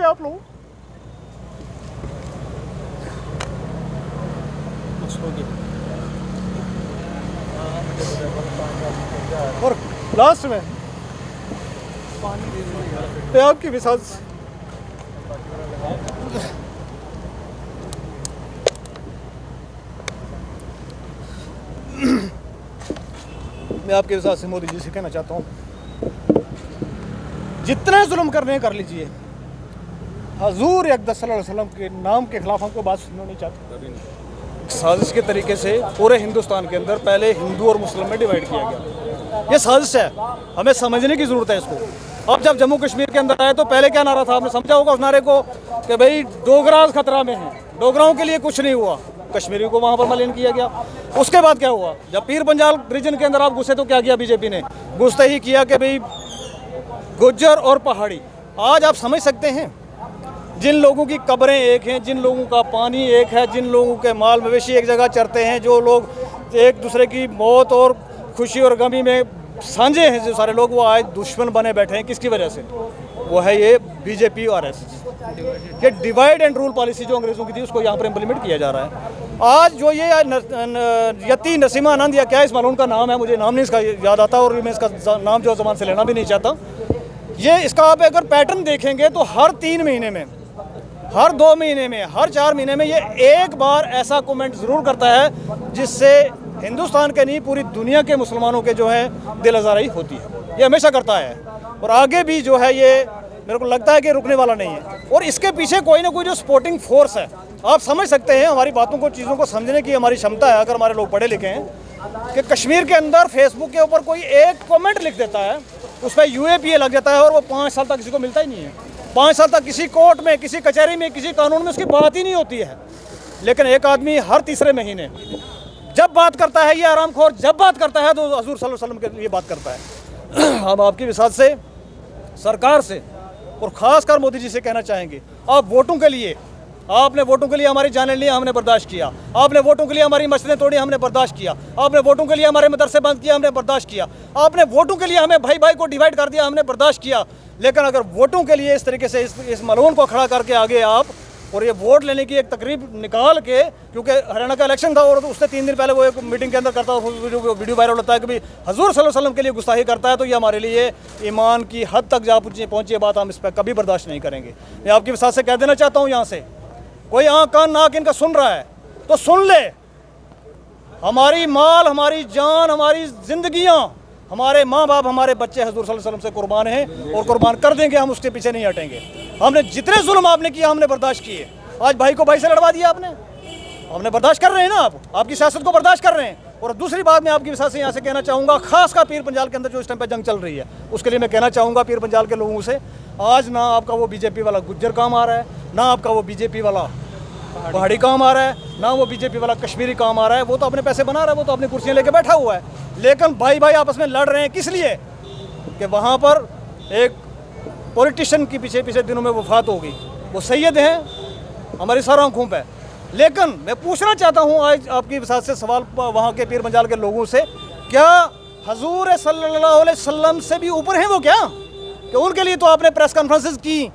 आप लोग? और लास्ट में आपकी मिसाल मैं आपके हिसाब से मोदी जी से कहना चाहता हूँ, जितने जुल्म करने हैं कर लीजिए, हजूर अक़दस सल्लल्लाहु अलैहि वसल्लम के नाम के खिलाफ हमको बात सुननी नहीं चाहते। साजिश के तरीके से पूरे हिंदुस्तान के अंदर पहले हिंदू और मुस्लिम में डिवाइड किया गया। ये साजिश है, हमें समझने की ज़रूरत है इसको। अब जब जम्मू कश्मीर के अंदर आए तो पहले क्या नारा था, आपने समझा होगा उस नारे को कि भाई डोगराज खतरा में हैं, डोगराओं के लिए कुछ नहीं हुआ, कश्मीरी को वहाँ पर मलिन किया गया। उसके बाद क्या हुआ, जब पीर पंजाल रीजन के अंदर आप घुसे तो क्या किया बीजेपी ने, घुसते ही किया कि भाई गुज्जर और पहाड़ी। आज आप समझ सकते हैं, जिन लोगों की कब्रें एक हैं, जिन लोगों का पानी एक है, जिन लोगों के माल मवेशी एक जगह चरते हैं, जो लोग एक दूसरे की मौत और खुशी और गमी में साझे हैं, जो सारे लोग, वो आज दुश्मन बने बैठे हैं। किसकी वजह से? वो है ये बीजेपी और आरएसएस। ये डिवाइड एंड रूल पॉलिसी जो अंग्रेज़ों की थी उसको यहाँ पर इम्प्लीमेंट किया जा रहा है। आज जो ये यती नसीमा आनंद या क्या इस मालूम का नाम है, मुझे नाम नहीं इसका याद आता और मैं इसका नाम जो ज़बान से लेना भी नहीं चाहता। ये इसका आप अगर पैटर्न देखेंगे तो हर 3 महीने में, हर 2 महीने में, हर 4 महीने में ये एक बार ऐसा कमेंट ज़रूर करता है जिससे हिंदुस्तान के नहीं पूरी दुनिया के मुसलमानों के जो है दिल आज़ारी होती है। ये हमेशा करता है और आगे भी जो है ये मेरे को लगता है कि रुकने वाला नहीं है। और इसके पीछे कोई ना कोई जो सपोर्टिंग फोर्स है, आप समझ सकते हैं हमारी बातों को, चीज़ों को समझने की हमारी क्षमता है अगर हमारे लोग पढ़े लिखे हैं, कि कश्मीर के अंदर फेसबुक के ऊपर कोई एक कमेंट लिख देता है, उस पर UAPA लग जाता है और वो 5 साल तक किसी को मिलता ही नहीं है। 5 साल तक किसी कोर्ट में, किसी कचहरी में, किसी कानून में उसकी बात ही नहीं होती है। लेकिन एक आदमी हर तीसरे महीने जब बात करता है, ये आरामखोर जब बात करता है तो हजूर सल्लल्लाहु अलैहि वसल्लम के लिए बात करता है। हम आपकी विसात से, सरकार से और ख़ासकर मोदी जी से कहना चाहेंगे, आप वोटों के लिए, आपने वोटों के लिए हमारी जानें ली, हमने बर्दाश्त किया। आपने वोटों के लिए हमारी मस्जिदें तोड़ी, हमने बर्दाश्त किया। आपने वोटों के लिए हमारे मदरसे बंद किया, हमने बर्दाश्त किया। आपने वोटों के लिए हमें भाई भाई को डिवाइड कर दिया, हमने बर्दाश्त किया। लेकिन अगर वोटों के लिए इस तरीके से इस मलून को खड़ा करके आगे आप और ये वोट लेने की एक तकरीब निकाल के, क्योंकि हरियाणा का इलेक्शन था और उससे 3 दिन पहले वो एक मीटिंग के अंदर करता है, वीडियो वायरल होता है कि भाई हजूर सल्लल्लाहु अलैहि वसल्लम के लिए गुस्ताखी करता है, तो ये हमारे लिए ईमान की हद तक जा पहुँची बात, हम इस पर कभी बर्दाश्त नहीं करेंगे। मैं आपकी विसात से कह देना चाहता हूँ, यहाँ से कोई आँख कान नाक इनका सुन रहा है तो सुन ले, हमारी माल, हमारी जान, हमारी जिंदगियाँ, हमारे माँ बाप, हमारे बच्चे हजूर सल्लल्लाहु अलैहि वसल्लम से कुर्बान हैं और कुर्बान कर देंगे, हम उसके पीछे नहीं हटेंगे। हमने जितने जुल्म आपने किया हमने बर्दाश्त किए। आज भाई को भाई से लड़वा दिया आपने, हमने बर्दाश्त कर रहे हैं ना, आप आपकी सियासत को बर्दाश्त कर रहे हैं। और दूसरी बात मैं आपकी विसात से यहाँ से कहना चाहूँगा, खासकर पीर पंजाल के अंदर जो इस टाइम पे जंग चल रही है, उसके लिए मैं कहना चाहूँगा पीर पंजाल के लोगों से, आज ना आपका वो बीजेपी वाला गुज्जर काम आ रहा है, ना आपका वो बीजेपी वाला पहाड़ी काम आ रहा है, ना वो बीजेपी वाला कश्मीरी काम आ रहा है। वो तो अपने पैसे बना रहा है, वो तो अपनी कुर्सियाँ लेके बैठा हुआ है। लेकिन भाई भाई आपस में लड़ रहे हैं किस लिए, कि वहाँ पर एक पॉलिटिशियन की पीछे दिनों में वफात हो गई, वो सैयद हैं हमारी सर आँखों पे। लेकिन मैं पूछना चाहता हूँ आज आपकी विसात से सवाल वहाँ के पीर पंजाल के लोगों से, क्या हजूर सल्लल्लाहु अलैहि वसल्लम से भी ऊपर हैं वो क्या? कि उनके लिए तो आपने प्रेस कॉन्फ्रेंसेस की,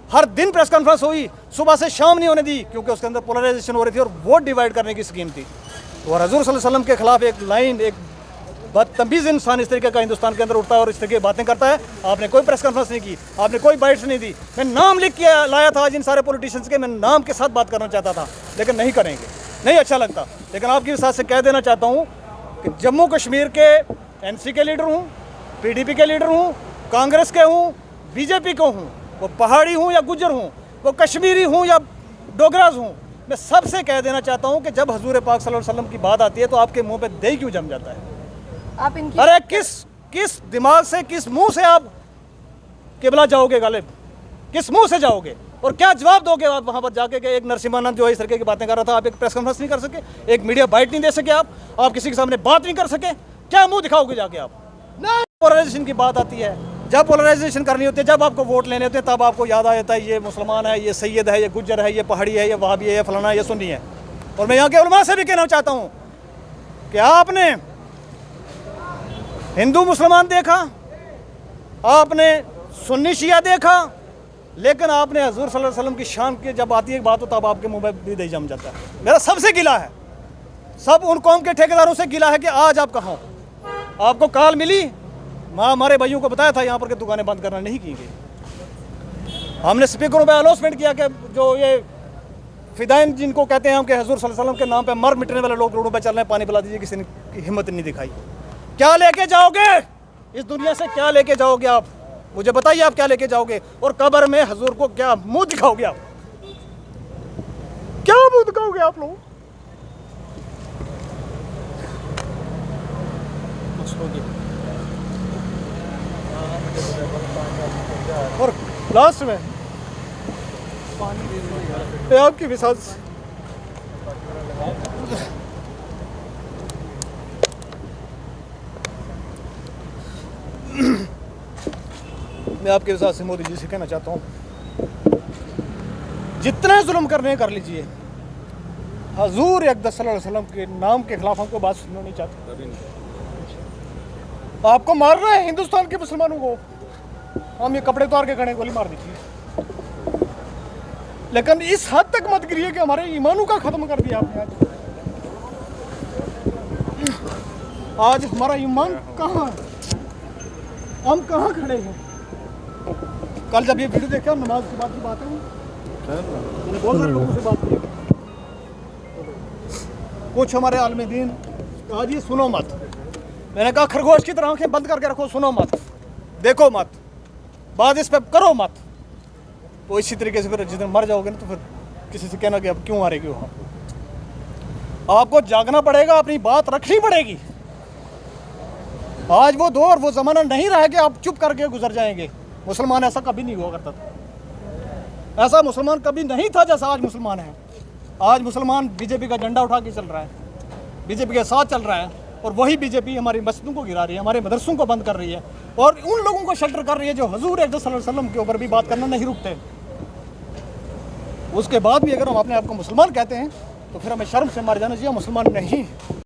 हर दिन प्रेस कॉन्फ्रेंस हुई, सुबह से शाम नहीं होने दी, क्योंकि उसके अंदर पोलराइजेशन हो रही थी और वोट डिवाइड करने की स्कीम थी। और हजूर सल्लल्लाहु अलैहि वसल्लम के खिलाफ एक लाइन, एक बदतमीज़ इंसान इस तरीके का हिंदुस्तान के अंदर उठता है और इस तरीके की बातें करता है। आपने कोई प्रेस कॉन्फ्रेंस नहीं की, आपने कोई बाइट्स नहीं दी। मैं नाम लिख के लाया था आज इन सारे पॉलिटिशियंस के, मैं नाम के साथ बात करना चाहता था, लेकिन नहीं करेंगे, नहीं अच्छा लगता। लेकिन आपकी विसात से कह देना चाहता हूँ कि जम्मू कश्मीर के NC के लीडर हूँ, PDP के लीडर हूँ, कांग्रेस के हूँ, BJP को हूँ, वो पहाड़ी हूँ या गुज्जर हूँ, वो कश्मीरी हूँ या डोगराज हूँ, मैं सबसे कह देना चाहता हूँ कि जब हजूर पाक सल्लल्लाहु अलैहि वसल्लम की बात आती है तो आपके मुंह पे दही क्यों जम जाता है? आप इनकी अरे किस दिमाग से, किस मुंह से आप किबला जाओगे गालिब? किस मुंह से जाओगे और क्या जवाब दोगे आप वहाँ पर जाके? कि एक नरसिम्हानंद जो है इस तरीके की बातें कर रहा था, आप एक प्रेस कॉन्फ्रेंस नहीं कर सके, एक मीडिया बाइट नहीं दे सके, आप किसी के सामने बात नहीं कर सके, क्या मुंह दिखाओगे जाके आप? पोलराइजेशन की बात आती है, जब पोलराइजेशन करनी होती है, जब आपको वोट लेने होते हैं, तब आपको याद आ जाता है ये मुसलमान है, ये सैयद है, ये गुज्जर है, ये पहाड़ी है, ये वहाबी है, ये फलाना है, ये सुन्नी है। और मैं यहाँ के उलमा से भी कहना चाहता हूँ कि आपने हिंदू मुसलमान देखा, आपने सुन्नी शिया देखा, लेकिन आपने हजूर सल्लल्लाहु अलैहि वसल्लम की शान की जब आती है बात तो तब आपके मुंह में भी दही जम जाता है। मेरा सबसे गिला है, सब उन कौम के ठेकेदारों से गिला है कि आज आप कहाँ हो। आपको कॉल मिली, मैं हमारे भाइयों को बताया था यहाँ पर कि दुकानें बंद करना नहीं की गई। हमने स्पीकरों पर अनाउंसमेंट किया कि जो ये फिदाइन जिनको कहते हैं हम कि हजूर सल्लल्लाहु अलैहि वसल्लम के नाम पे मर मिटने वाले लोग रोडों पे चल रहे हैं, पानी पिला दीजिए, किसी ने हिम्मत नहीं दिखाई। क्या लेके जाओगे इस दुनिया से, क्या लेके जाओगे आप, मुझे बताइए आप क्या लेके जाओगे। और कब्र में हजूर को क्या मुंह दिखाओगे आप, क्या मुंह दिखाओगे आप लोग। और लास्ट में ये आपकी विसाल मैं आपके विसाल से मोदी जी से कहना चाहता हूँ, जितना जुल्म करने हैं कर लीजिए, हजूर अक़दस सल्लल्लाहु अलैहि वसल्लम के नाम के खिलाफ हमको बात सुनना नहीं चाहते। आपको मार रहे हैं हिंदुस्तान के मुसलमानों को, हम ये कपड़े उतार के खड़े गोली मार दीजिए, लेकिन इस हद तक मत गिरिए कि हमारे ईमानों का खत्म कर दिया आपने। आज हमारा ईमान कहाँ है, हम कहाँ खड़े हैं। कल जब ये वीडियो देखा नमाज के बाद की बात है, मैंने बहुत सारे लोगों से बात की, कुछ हमारे आलिम दीन आज ये सुनो मत, मैंने कहा खरगोश की तरह आंखें बंद करके रखो, सुनो मत, देखो मत, बात इस पे करो मत। तो इसी तरीके से फिर जिस दिन मर जाओगे ना तो फिर किसी से कहना कि अब क्यों आ रहे हो। आपको जागना पड़ेगा, अपनी बात रखनी पड़ेगी। आज वो दौर वो ज़माना नहीं रहा कि आप चुप करके गुजर जाएंगे। मुसलमान ऐसा कभी नहीं हुआ करता था, ऐसा मुसलमान कभी नहीं था जैसा आज मुसलमान है। आज मुसलमान बीजेपी का झंडा उठा के चल रहा है, बीजेपी के साथ चल रहा है, और वही बीजेपी हमारी मस्जिदों को गिरा रही है, हमारे मदरसों को बंद कर रही है, और उन लोगों को शेल्टर कर रही है जो हजूर अक़दस सल्लल्लाहु अलैहि वसल्लम के ऊपर भी बात करना नहीं रुकते। उसके बाद भी अगर हम अपने आप को मुसलमान कहते हैं तो फिर हमें शर्म से मर जाना चाहिए, मुसलमान नहीं।